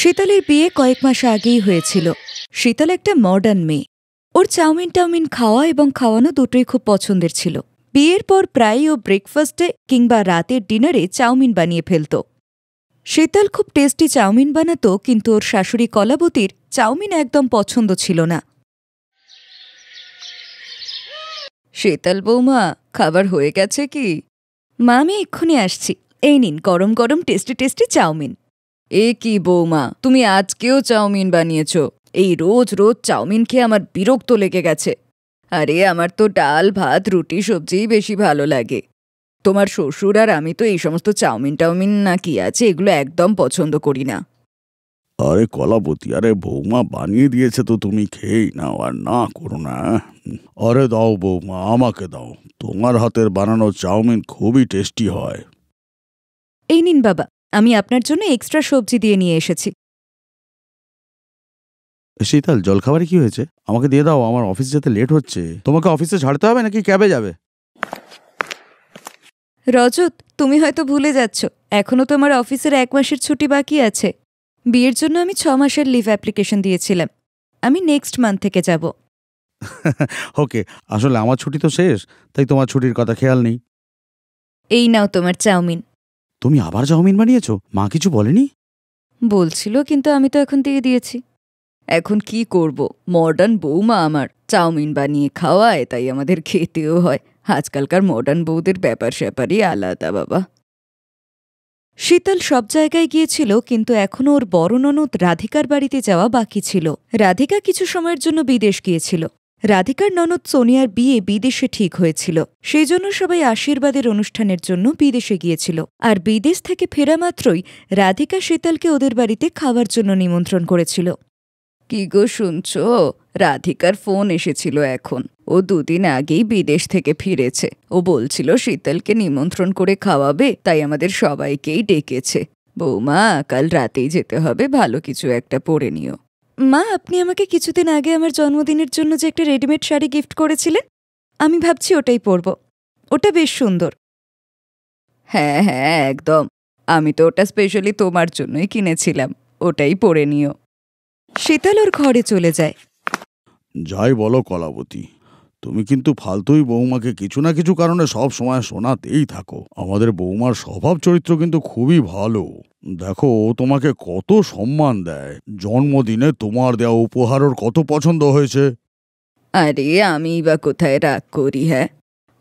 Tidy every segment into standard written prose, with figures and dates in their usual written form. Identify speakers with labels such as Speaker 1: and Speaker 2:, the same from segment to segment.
Speaker 1: শীতলের বিয়ে কয়েক মাস আগেই হয়েছিল। শীতল একটা মডার্ন মেয়ে। ওর চাউমিন খাওয়া এবং খাওয়ানো দুটোই খুব পছন্দের ছিল। বিয়ের পর প্রায়ই ও ব্রেকফাস্টে কিংবা রাতের ডিনারে চাউমিন বানিয়ে ফেলত। শীতল খুব টেস্টি চাউমিন বানাতো, কিন্তু ওর শাশুড়ি কলাবতীর চাউমিন একদম পছন্দ ছিল না। শীতল বৌমা, খাবার হয়ে গেছে কি? মা, আমি এক্ষুনি আসছি। এই নিন গরম গরম টেস্টি টেস্টি চাউমিন। এ কি বৌমা, তুমি আজকেও চাউমিন বানিয়েছ? এই রোজ রোজ চাউমিন খেয়ে আমার বিরক্ত লেগে গেছে। আরে আমার তো ডাল ভাত রুটি সবজিই বেশি ভালো লাগে। তোমার শ্বশুর আর আমি তো এই সমস্ত চাউমিন না কি আছে এগুলো একদম পছন্দ করি না।
Speaker 2: আরে কলাবতী, আরে বৌমা বানিয়ে দিয়েছে তো তুমি খেয়েই নাও, আর না করো না। আরে দাও বৌমা, আমাকে দাও। তোমার হাতের বানানো চাউমিন খুবই টেস্টি হয়।
Speaker 1: এই নিন বাবা, আমি আপনার জন্য এক্সট্রা সবজি দিয়ে নিয়ে এসেছি।
Speaker 2: শীতল, জলখাবারে কি হয়েছে? আমাকে দিয়ে দাও, আমার অফিস যেতে লেট হচ্ছে। তোমাকে অফিসে ছাড়তে হবে নাকি ক্যাবে যাবে?
Speaker 1: রজত, তুমি হয়তো ভুলে যাচ্ছ, এখনও তো আমার অফিসের 1 মাসের ছুটি বাকি আছে। বিয়ের জন্য আমি 6 মাসের লিভ অ্যাপ্লিকেশন দিয়েছিলাম। আমি নেক্সট মান্থ থেকে যাব।
Speaker 2: ওকে, আসলে আমার ছুটি তো শেষ, তাই তোমার ছুটির কথা খেয়াল নেই।
Speaker 1: এই নাও তোমার চাউমিন।
Speaker 2: তুমি আবার চাউমিন বানিয়েছো? মা কিছু বলেনি?
Speaker 1: বলছিল, কিন্তু আমি তো এখন দিয়ে দিয়েছি। এখন কি করব, মডার্ন বৌমা আমার চাউমিন বানিয়ে খাওয়ায়, তাই আমাদের খেতেও হয়। আজকালকার মডার্ন বউদের ব্যাপার স্যাপারই আলাদা বাবা। শীতল সব জায়গায় গিয়েছিল, কিন্তু এখনও ওর বড় ননদ রাধিকার বাড়িতে যাওয়া বাকি ছিল। রাধিকা কিছু সময়ের জন্য বিদেশ গিয়েছিল। রাধিকার ননদ সোনিয়ার বিয়ে বিদেশে ঠিক হয়েছিল, সেই জন্য সবাই আশীর্বাদের অনুষ্ঠানের জন্য বিদেশে গিয়েছিল। আর বিদেশ থেকে ফেরা মাত্রই রাধিকা শীতলকে ওদের বাড়িতে খাওয়ার জন্য নিমন্ত্রণ করেছিল। কি গো শুনছ? রাধিকার ফোন এসেছিল এখন। ও 2 দিন আগেই বিদেশ থেকে ফিরেছে। ও বলছিল শীতলকে নিমন্ত্রণ করে খাওয়াবে, তাই আমাদের সবাইকেই ডেকেছে। বৌমা, কাল রাতেই যেতে হবে, ভালো কিছু একটা পরে নিও। মা, আপনি আমাকে কিছুদিন আগে আমার জন্মদিনের জন্য যে একটা রেডিমেড শাড়ি গিফট করেছিলেন, আমি ভাবছি ওটাই পরব। ওটা বেশ সুন্দর। হ্যাঁ হ্যাঁ, একদম। আমি তো ওটা স্পেশালি তোমার জন্যই কিনেছিলাম। ওটাই পরে নিও। শীতল ওর ঘরে চলে যায়।
Speaker 2: যাই বলো কলাবতী, তুমি কিন্তু ফালতুই বৌমাকে কিছু না কিছু কারণে সব সময় শোনাতেই থাকো। আমাদের বৌমার স্বভাব চরিত্র কিন্তু খুবই ভালো। দেখো, ও তোমাকে কত সম্মান দেয়। জন্মদিনে তোমার দেওয়া উপহার ওর কত পছন্দ হয়েছে।
Speaker 1: আরে আমি বা কোথায় রাগ করি? হ্যাঁ,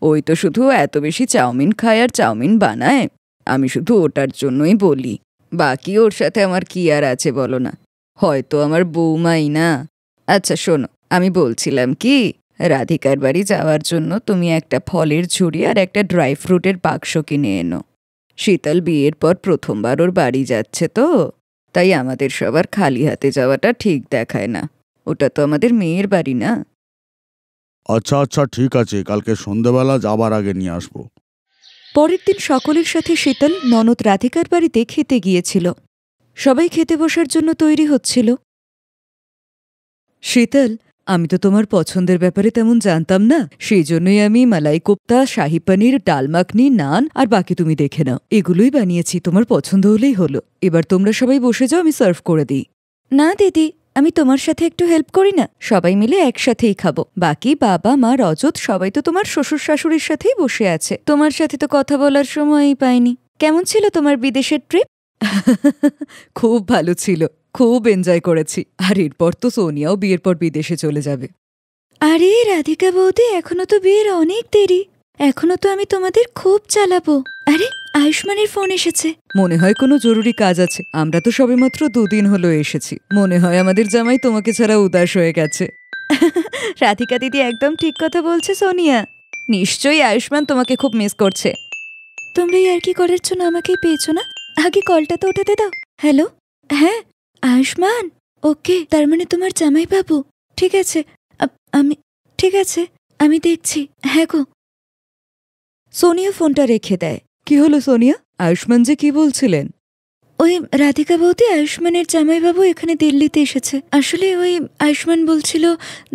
Speaker 1: ওই তো শুধু এত বেশি চাউমিন খায় আর চাউমিন বানায়। আমি শুধু ওটার জন্যই বলি। বাকি ওর সাথে আমার কি আর আছে বলো না? হয়তো আমার বৌমাই না। আচ্ছা শোনো, আমি বলছিলাম কি, রাধিকার বাড়ি যাওয়ার জন্য তুমি একটা ফলের ঝুড়ি আর একটা ড্রাই ফ্রুটের বাক্স কিনে এনো। শীতল বিয়ের পর প্রথমবার ওর বাড়ি যাচ্ছে তো, তাই আমাদের সবার খালি হাতে যাওয়াটা ঠিক দেখায় না। ওটা তো আমাদের মেয়ের বাড়ি না?
Speaker 2: আচ্ছা আচ্ছা, ঠিক আছে, কালকে সন্ধ্যাবেলা যাবার আগে নিয়ে আসবো।
Speaker 1: পরের দিন সকলের সাথে শীতল ননদ রাধিকার বাড়িতে খেতে গিয়েছিল। সবাই খেতে বসার জন্য তৈরি হচ্ছিল। শীতল, আমি তো তোমার পছন্দের ব্যাপারে তেমন জানতাম না, সেই জন্যই আমি মালাই কোপ্তা, শাহি পনির, ডাল মাখনি, নান আর বাকি তুমি দেখে নাও, এগুলোই বানিয়েছি। তোমার পছন্দ হলেই হলো। এবার তোমরা সবাই বসে যাও, আমি সার্ভ করে দিই। না দিদি, আমি তোমার সাথে একটু হেল্প করি না? সবাই মিলে একসাথেই খাবো। বাকি বাবা মা রজত সবাই তো তোমার শ্বশুর শাশুড়ির সাথেই বসে আছে। তোমার সাথে তো কথা বলার সময়ই পাইনি। কেমন ছিল তোমার বিদেশের ট্রিপ? খুব ভালো ছিল, খুব এনজয় করেছি। আর এরপর তো সোনিয়াও বিয়ের পর বিদেশে চলে যাবে। আরে রাধিকা বৌদি, এখনো তো বিয়ের অনেক দেরি। এখনো তো আমি তোমাদের খুব চালাবো। আরে আয়ুষ্মানের ফোন এসেছে। মনে হয় কোনো জরুরি কাজ আছে। আমরা তো সবেমাত্র 2 দিন হলো এসেছি। মনে হয় আমাদের জামাই তোমাকে ছাড়া উদাস হয়ে গেছে। রাধিকা দিদি একদম ঠিক কথা বলছে সোনিয়া। নিশ্চয়ই আয়ুষ্মান তোমাকে খুব মিস করছে। তোমরা আর কি করার জন্য আমাকেই পেয়েছো না? আগে কলটা তো ওঠাতে দাও। হ্যালো, হ্যাঁ আয়ুষ্মান। ওকে, তার মানে তোমার জামাই বাবু। ঠিক আছে, আমি ঠিক আছে, আমি দেখছি। হ্যাঁ গো। সোনিয়া ফোনটা রেখে দেয়। কি হলো সোনিয়া? আয়ুষ্মান যে কি বলছিলেন? ওই রাধিকা বৌদি, আয়ুষ্মানের জামাইবাবু এখানে দিল্লিতে এসেছে। আসলে ওই আয়ুষ্মান বলছিল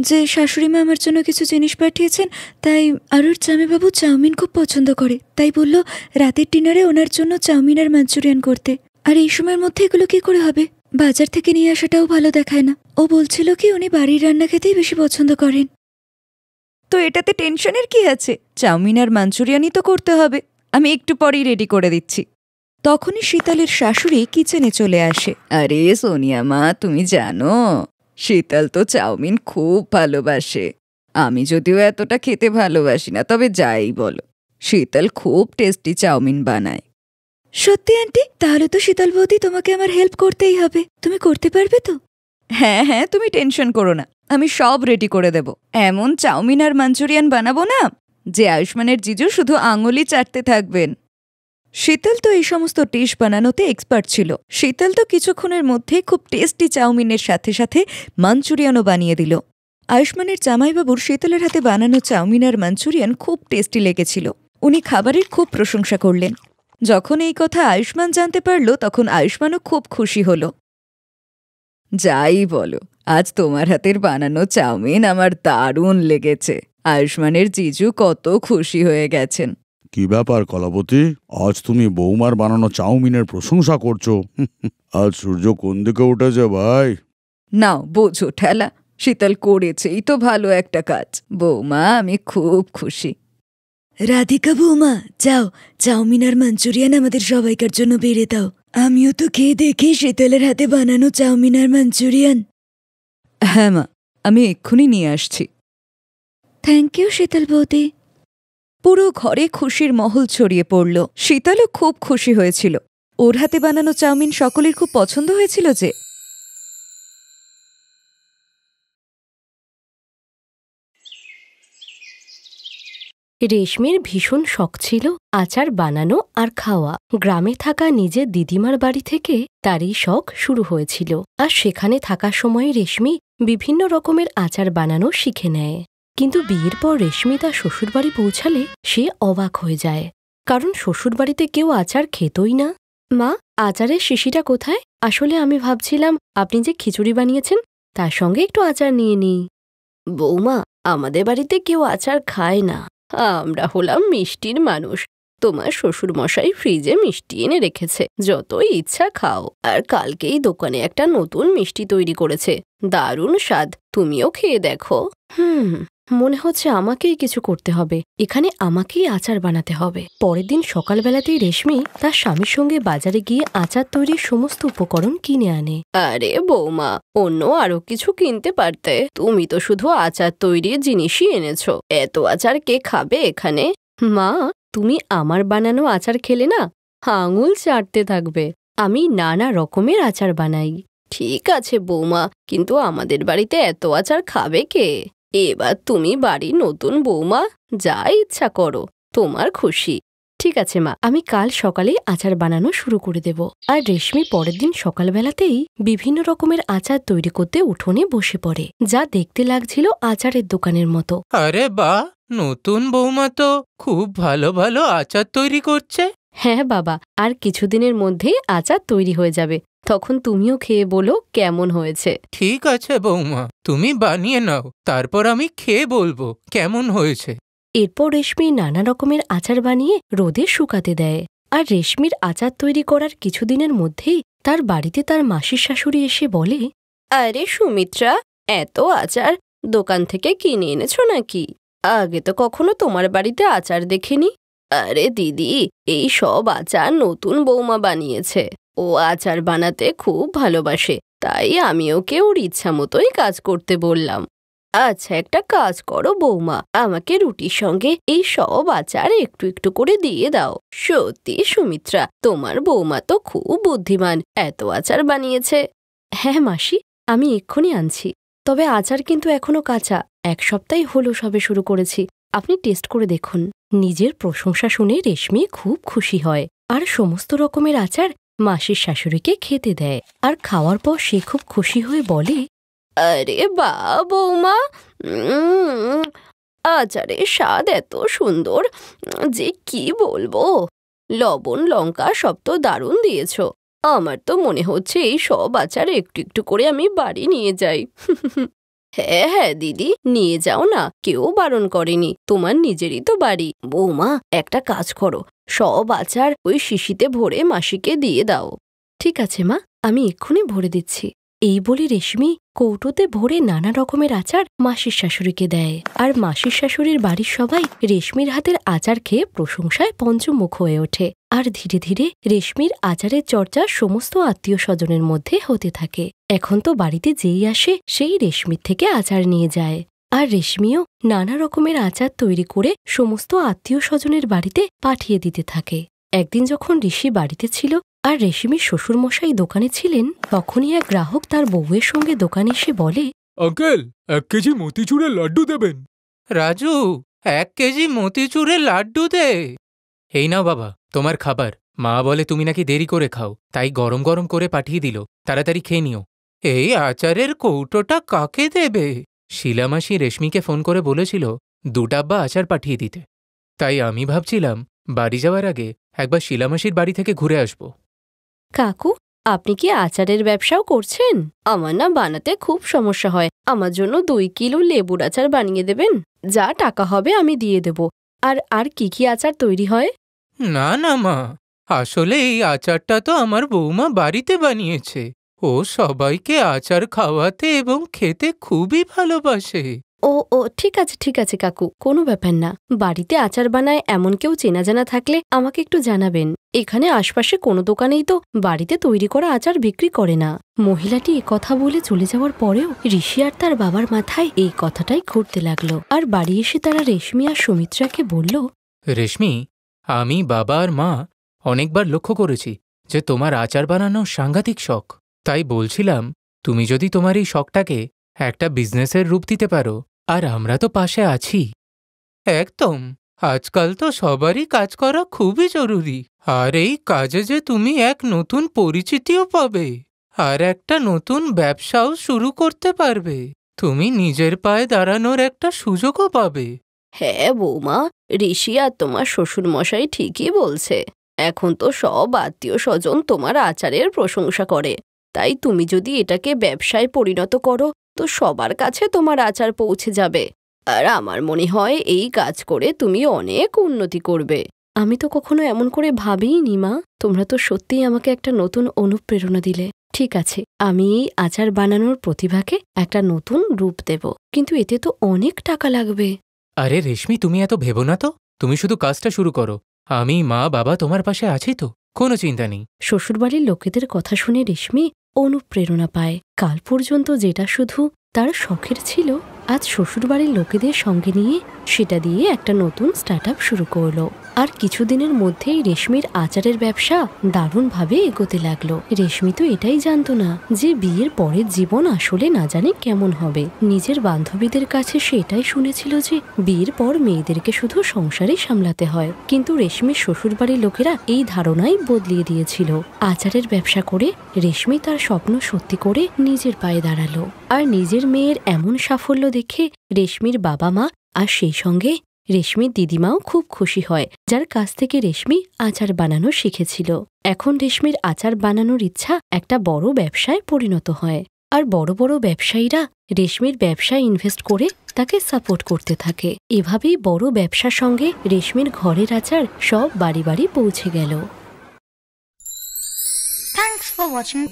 Speaker 1: যে শাশুড়িমা আমার জন্য কিছু জিনিস পাঠিয়েছেন, তাই আর ওর জামাইবাবু চাউমিন খুব পছন্দ করে, তাই বলল রাতের ডিনারে ওনার জন্য চাউমিন আর মাঞ্চুরিয়ান করতে। আর এই সময়ের মধ্যে এগুলো কি করে হবে? বাজার থেকে নিয়ে আসাটাও ভালো দেখায় না। ও বলছিল কি উনি বাড়ির রান্না খেতেই বেশি পছন্দ করেন। তো এটাতে টেনশনের কি আছে? চাউমিন আর মাঞ্চুরিয়ানই তো করতে হবে। আমি একটু পরেই রেডি করে দিচ্ছি। তখনই শীতলের শাশুড়ি কিচেনে চলে আসে। আরে সোনিয়া মা, তুমি জানো শীতল তো চাউমিন খুব ভালোবাসে। আমি যদিও এতটা খেতে ভালোবাসি না, তবে যাই বলো, শীতল খুব টেস্টি চাউমিন বানায়। সত্যি আন্টি? তাহলে তো শীতল বৌদি তোমাকে আমার হেল্প করতেই হবে। তুমি করতে পারবে তো? হ্যাঁ হ্যাঁ, তুমি টেনশন করো না, আমি সব রেডি করে দেব। এমন চাউমিন আর মাঞ্চুরিয়ান বানাবো না যে আয়ুষ্মানের জিজু শুধু আঙুলি চাটতে থাকবেন। শীতল তো এই সমস্ত ডিশ বানানোতে এক্সপার্ট ছিল। শীতল তো কিছুক্ষণের মধ্যেই খুব টেস্টি চাউমিনের সাথে সাথে মাঞ্চুরিয়ানও বানিয়ে দিল। আয়ুষ্মানের জামাইবাবুর শীতলের হাতে বানানো চাউমিন আর মাঞ্চুরিয়ান খুব টেস্টি লেগেছিল। উনি খাবারের খুব প্রশংসা করলেন। যখন এই কথা আয়ুষ্মান জানতে পারল, তখন আয়ুষ্মানও খুব খুশি হল। যাই বলো, আজ তোমার হাতের বানানো চাউমিন আমার দারুণ লেগেছে। আয়ুষ্মানের জিজু কত খুশি হয়ে গেছেন।
Speaker 2: কি ব্যাপার কলাবতী, আজ তুমি বৌমার বানানো চাউমিনের প্রশংসা করছো? আজ সূর্য কোন দিকে উঠেছে ভাই?
Speaker 1: নাও বোঝো ঠেলা, শীতল করেছেই তো ভালো একটা কাজ। বৌমা, আমি খুব খুশি। রাধিকা বৌমা, যাও চাউমিন আর মাঞ্চুরিয়ান আমাদের সবাইকার জন্য বেড়ে দাও। আমিও তো খেয়ে দেখি শীতলের হাতে বানানো চাউমিন আর মাঞ্চুরিয়ান। হ্যাঁ মা, আমি এক্ষুনি নিয়ে আসছি। থ্যাংক ইউ শীতল বৌদি। পুরো ঘরে খুশির মহল ছড়িয়ে পড়ল। শীতলও খুব খুশি হয়েছিল। ওর হাতে বানানো চাউমিন সকলের খুব পছন্দ হয়েছিল যে।
Speaker 3: রেশমির ভীষণ শখ ছিল আচার বানানো আর খাওয়া। গ্রামে থাকা নিজের দিদিমার বাড়ি থেকে তারই শখ শুরু হয়েছিল। আর সেখানে থাকার সময় রেশমি বিভিন্ন রকমের আচার বানানো শিখে নেয়। কিন্তু বিয়ের পর রেশমি তার শ্বশুরবাড়ি পৌঁছালে সে অবাক হয়ে যায়, কারণ শ্বশুরবাড়িতে কেউ আচার খেতই না। মা, আচারের শিশিটা কোথায়? আসলে আমি ভাবছিলাম আপনি যে খিচুড়ি বানিয়েছেন তার সঙ্গে একটু আচার নিয়ে নিই। বৌমা, আমাদের বাড়িতে কেউ আচার খায় না। আমরা হলাম মিষ্টির মানুষ। তোমার শ্বশুরমশাই ফ্রিজে মিষ্টি এনে রেখেছে, যতই ইচ্ছা খাও। আর কালকেই দোকানে একটা নতুন মিষ্টি তৈরি করেছে, দারুণ স্বাদ। তুমিও খেয়ে দেখো। মনে হচ্ছে আমাকেই কিছু করতে হবে। এখানে আমাকেই আচার বানাতে হবে। পরের দিন সকালবেলাতেই রেশমি তার স্বামীর সঙ্গে বাজারে গিয়ে আচার তৈরির সমস্ত উপকরণ কিনে আনে। আরে বৌমা, অন্য আরো কিছু কিনতে পারতে। তুমি তো শুধু আচার তৈরির জিনিসই এনেছো। এত আচার কে খাবে এখানে? মা, তুমি আমার বানানো আচার খেলে না আঙুল চাটতে থাকবে। আমি নানা রকমের আচার বানাই। ঠিক আছে বৌমা, কিন্তু আমাদের বাড়িতে এত আচার খাবে কে? এবার তুমি বাড়ির নতুন বৌমা, যা ইচ্ছা করো, তোমার খুশি। ঠিক আছে মা, আমি কাল সকালেই আচার বানানো শুরু করে দেব। আর রেশমি পরের দিন সকালবেলাতেই বিভিন্ন রকমের আচার তৈরি করতে উঠোনে বসে পড়ে, যা দেখতে লাগছিল আচারের দোকানের মতো।
Speaker 4: আরে বাহ, নতুন বৌমা তো খুব ভালো ভালো আচার তৈরি করছে।
Speaker 3: হ্যাঁ বাবা, আর কিছুদিনের মধ্যেই আচার তৈরি হয়ে যাবে। তখন তুমিও খেয়ে বলো কেমন হয়েছে।
Speaker 4: ঠিক আছে বৌমা, তুমি বানিয়ে নাও, তারপর আমি খেয়ে বলবো কেমন হয়েছে।
Speaker 3: এরপর রেশমি নানা রকমের আচার বানিয়ে রোদে শুকাতে দেয়। আর রেশমির আচার তৈরি করার কিছুদিনের মধ্যেই তার বাড়িতে তার মাসির শাশুড়ি এসে বলে, আরে সুমিত্রা, এত আচার দোকান থেকে কিনে এনেছো নাকি? আগে তো কখনো তোমার বাড়িতে আচার দেখিনি। আরে দিদি, এই সব আচার নতুন বৌমা বানিয়েছে। ও আচার বানাতে খুব ভালোবাসে, তাই আমি ওকে ওর ইচ্ছা মতোই কাজ করতে বললাম। আচ্ছা, একটা কাজ করো বৌমা, আমাকে রুটির সঙ্গে এই সব আচার একটু একটু করে দিয়ে দাও। সত্যি সুমিত্রা, তোমার বৌমা তো খুব বুদ্ধিমান, এত আচার বানিয়েছে। হ্যাঁ মাসি, আমি এক্ষুনি আনছি। তবে আচার কিন্তু এখনো কাঁচা, 1 সপ্তাহ হলো সবে শুরু করেছি। আপনি টেস্ট করে দেখুন। নিজের প্রশংসা শুনে রেশমি খুব খুশি হয় আর সমস্ত রকমের আচার মাসির শাশুড়িকে খেতে দেয়। আর খাওয়ার পর সে খুব খুশি হয়ে বলে, আরে বা বৌমা, আচারের স্বাদ এত সুন্দর যে কি বলবো। লবণ লঙ্কা সব তো দারুণ দিয়েছ। আমার তো মনে হচ্ছে এই সব আচার একটু একটু করে আমি বাড়ি নিয়ে যাই। হ্যাঁ হ্যাঁ দিদি, নিয়ে যাও না, কেউ বারণ করেনি, তোমার নিজেরই তো বাড়ি। বৌমা, একটা কাজ করো, সব আচার ওই শিশিতে ভরে মাসিকে দিয়ে দাও। ঠিক আছে মা, আমি এক্ষুনি ভরে দিচ্ছি। এই বলে রেশমি কৌটোতে ভরে নানা রকমের আচার মাসির শাশুড়িকে দেয়। আর মাসির শাশুড়ির বাড়ির সবাই রেশমির হাতের আচার খেয়ে প্রশংসায় পঞ্চমুখ হয়ে ওঠে। আর ধীরে ধীরে রেশমির আচারের চর্চা সমস্ত আত্মীয় স্বজনের মধ্যে হতে থাকে। এখন তো বাড়িতে যেই আসে সেই রেশমির থেকে আচার নিয়ে যায়। আর রেশমিও নানা রকমের আচার তৈরি করে সমস্ত আত্মীয় স্বজনের বাড়িতে পাঠিয়ে দিতে থাকে। একদিন যখন ঋষি বাড়িতে ছিল আর রেশমির শ্বশুরমশাই দোকানে ছিলেন, তখনই এক গ্রাহক তার বউয়ের সঙ্গে দোকানে এসে বলে,
Speaker 5: আঙ্কেল 1 কেজি মতিচুরের লাড্ডু দেবেন।
Speaker 4: রাজু, 1 কেজি মতিচুরের লাড্ডু দে। এই নাও বাবা তোমার খাবার। মা বলে তুমি নাকি দেরি করে খাও, তাই গরম গরম করে পাঠিয়ে দিল। তাড়াতাড়ি খেয়ে নিও। এই আচারের কৌটোটা কাকে দেবে? শিলামাসি রেশমিকে ফোন করে বলেছিল 2 ডাব্বা আচার পাঠিয়ে দিতে। তাই আমি ভাবছিলাম বাড়ি যাওয়ার আগে একবার শিলামাসির বাড়ি থেকে ঘুরে আসব।
Speaker 3: কাকু, আপনি কি আচারের ব্যবসাও করছেন? আমার না বানাতে খুব সমস্যা হয়। আমার জন্য 2 কিলো লেবুর আচার বানিয়ে দেবেন? যা টাকা হবে আমি দিয়ে দেব। আর কি কি আচার তৈরি হয়?
Speaker 4: না না মা, আসলে এই আচারটা তো আমার বৌমা বাড়িতে বানিয়েছে। ও সবাইকে আচার খাওয়াতে এবং খেতে খুবই ভালোবাসে।
Speaker 3: ও ঠিক আছে কাকু, কোনো ব্যাপার না। বাড়িতে আচার বানায় এমন কেউ চেনা জানা থাকলে আমাকে একটু জানাবেন। এখানে আশপাশে কোনো দোকানেই তো বাড়িতে তৈরি করা আচার বিক্রি করে না। মহিলাটি কথা বলে চলে যাওয়ার পরেও ঋষি আর তার বাবার মাথায় এই কথাটাই ঘুরতে লাগলো। আর বাড়ি এসে তারা রেশমি আর সুমিত্রাকে বলল,
Speaker 4: রেশমি, আমি বাবা আর মা অনেকবার লক্ষ্য করেছি যে তোমার আচার বানানো সাংঘাতিক শখ। তাই বলছিলাম তুমি যদি তোমার এই শখটাকে একটা বিজনেসের রূপ দিতে পারো, আর আমরা তো পাশে আছি। একদম, আজকাল তো সবারই কাজ করা খুবই জরুরি। আর এই কাজে যে তুমি এক নতুন পরিচিতিও পাবে, আর একটা নতুন ব্যবসাও শুরু করতে পারবে। তুমি নিজের পায়ে দাঁড়ানোর একটা সুযোগও পাবে।
Speaker 3: হ্যাঁ বৌমা, ঋষি আর তোমার শ্বশুরমশাই ঠিকই বলছে। এখন তো সব আত্মীয় স্বজন তোমার আচারের প্রশংসা করে। তাই তুমি যদি এটাকে ব্যবসায় পরিণত করো তো সবার কাছে তোমার আচার পৌঁছে যাবে। আর আমার মনে হয় এই কাজ করে তুমি অনেক উন্নতি করবে। আমি তো কখনো এমন করে ভাবিইনি মা। তোমরা তো সত্যিই আমাকে একটা নতুন অনুপ্রেরণা দিলে। ঠিক আছে, আমি এই আচার বানানোর প্রতিভাকে একটা নতুন রূপ দেব, কিন্তু এতে তো অনেক টাকা লাগবে।
Speaker 4: আরে রেশমি, তুমি এত ভেবো না তো। তুমি শুধু কাজটা শুরু করো। আমি, মা, বাবা তোমার পাশে আছি তো, কোনো চিন্তা নেই।
Speaker 3: শ্বশুরবাড়ির লোকেদের কথা শুনে রেশমি অনুপ্রেরণা পায়। কাল পর্যন্ত যেটা শুধু তার শখের ছিল, আজ শ্বশুরবাড়ির লোকেদের সঙ্গে নিয়ে সেটা দিয়ে একটা নতুন স্টার্টআপ শুরু করলো। আর কিছুদিনের মধ্যেই রেশমির আচারের ব্যবসা দারুণভাবে এগোতে লাগলো। রেশমি তো এটাই জানতো না যে বিয়ের পরের জীবন আসলে না জানে কেমন হবে। নিজের বান্ধবীদের কাছে সে এটাই শুনেছিল যে বিয়ের পর মেয়েদেরকে শুধু সংসারই সামলাতে হয়। কিন্তু রেশমির শ্বশুরবাড়ির লোকেরা এই ধারণাই বদলিয়ে দিয়েছিল। আচারের ব্যবসা করে রেশমি তার স্বপ্ন সত্যি করে নিজের পায়ে দাঁড়ালো। আর নিজের মেয়ের এমন সাফল্য দেখে রেশমির বাবা মা আর সেই সঙ্গে রেশমির দিদিমাও খুব খুশি হয়, যার কাছ থেকে রেশমি আচার বানানো শিখেছিল। এখন রেশমির আচার বানানোর ইচ্ছা একটা বড় ব্যবসায় পরিণত হয়। আর বড় বড় ব্যবসায়ীরা রেশমির ব্যবসায় ইনভেস্ট করে তাকে সাপোর্ট করতে থাকে। এভাবেই বড় ব্যবসার সঙ্গে রেশমির ঘরের আচার সব বাড়ি বাড়ি পৌঁছে গেল।
Speaker 6: Thanks for watching.